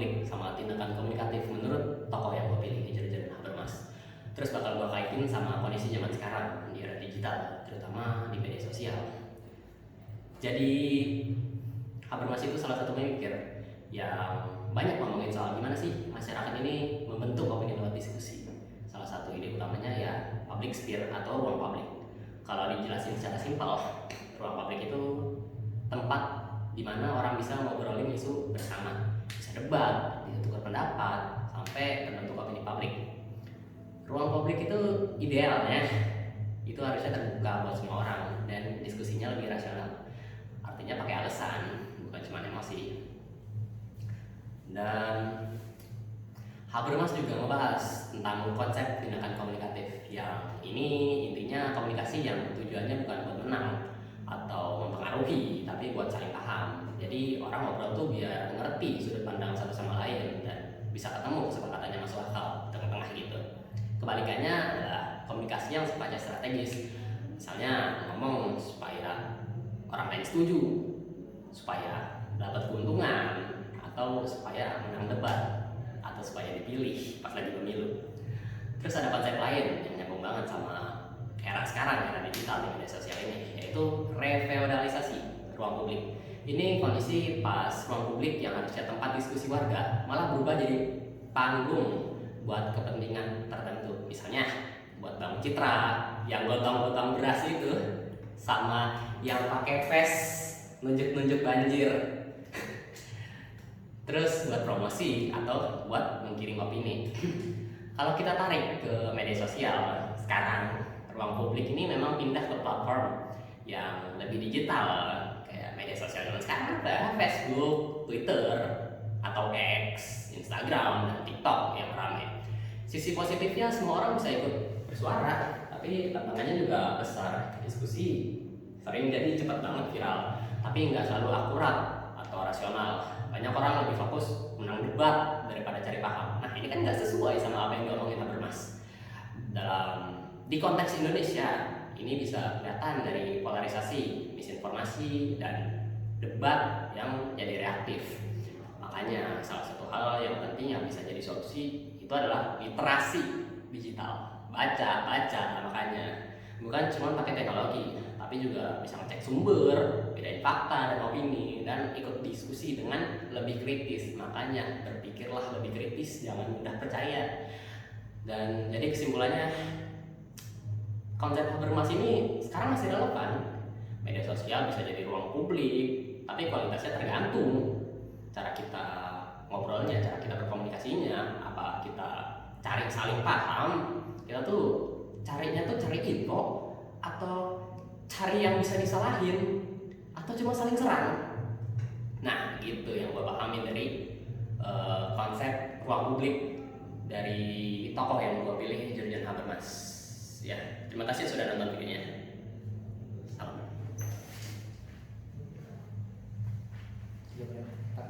publik sama tindakan komunikatif menurut tokoh yang gue pilih, Jurgen Habermas. Terus bakal gue kaitin sama kondisi zaman sekarang di era digital, terutama di media sosial. Jadi Habermas itu salah satu pemikir yang banyak ngomongin soal gimana sih masyarakat ini membentuk opini lewat diskusi. Salah satu ide utamanya ya public sphere atau ruang publik. Kalau dijelasin secara simpel, ruang publik itu tempat di mana orang bisa ngobrolin isu bersama, bisa debat, bisa tukar pendapat, sampai terbentuk opini publik. Ruang publik itu idealnya itu harusnya terbuka buat semua orang dan diskusinya lebih rasional. Artinya pakai alasan, bukan cuma emosi. Dan Habermas juga membahas tentang konsep tindakan komunikatif yang ini intinya komunikasi yang tujuannya bukan buat menang atau mempengaruhi, tapi buat saling paham. Jadi orang ngobrol tuh biar ngerti sudut pandang satu sama lain dan bisa ketemu kesepakatannya masuk akal tengah-tengah gitu. Kebalikannya adalah komunikasi yang sifatnya strategis. Misalnya ngomong supaya orang lain setuju, supaya dapat keuntungan, atau supaya menang debat, atau supaya dipilih pas lagi pemilu. Terus ada konsep lain yang nyambung banget sama era sekarang, era digital di media sosial ini, yaitu refeudalisasi ruang publik. Ini kondisi pas ruang publik yang harusnya tempat diskusi warga malah berubah jadi panggung buat kepentingan tertentu. Misalnya buat bangun citra yang gotong-gotong beras itu, sama yang pakai vest nunjuk-nunjuk banjir. Terus buat promosi atau buat menggiring opini. Kalau kita tarik ke media sosial sekarang, ruang publik ini memang pindah ke platform yang lebih digital, kayak media sosial zaman sekarang, Facebook, Twitter, atau X, Instagram, dan TikTok yang ramai. Sisi positifnya semua orang bisa ikut bersuara, tapi tantangannya juga besar. Diskusi sering jadi cepat banget viral, tapi nggak selalu akurat atau rasional. Banyak orang lebih fokus menang debat daripada cari paham. Nah ini kan nggak sesuai sama apa yang diomongin Habermas. Di konteks Indonesia ini bisa kelihatan dari polarisasi, misinformasi, dan debat yang jadi reaktif. Makanya salah satu hal yang penting yang bisa jadi solusi itu adalah literasi digital. Baca, makanya bukan cuma pakai teknologi, tapi juga bisa ngecek sumber, bedain fakta dan opini, dan ikut diskusi dengan lebih kritis. Makanya berpikirlah lebih kritis, jangan mudah percaya. Dan jadi kesimpulannya, konsep Habermas ini sekarang masih relevan. Media sosial bisa jadi ruang publik, tapi kualitasnya tergantung cara kita ngobrolnya, cara kita berkomunikasinya. Apa kita cari saling paham, kita tuh carinya tuh cari info, atau cari yang bisa disalahin, atau cuma saling serang. Nah gitu yang gue pahamin dari konsep ruang publik dari tokoh yang gue pilih, Jurgen Habermas. Ya, terima kasih sudah nonton videonya.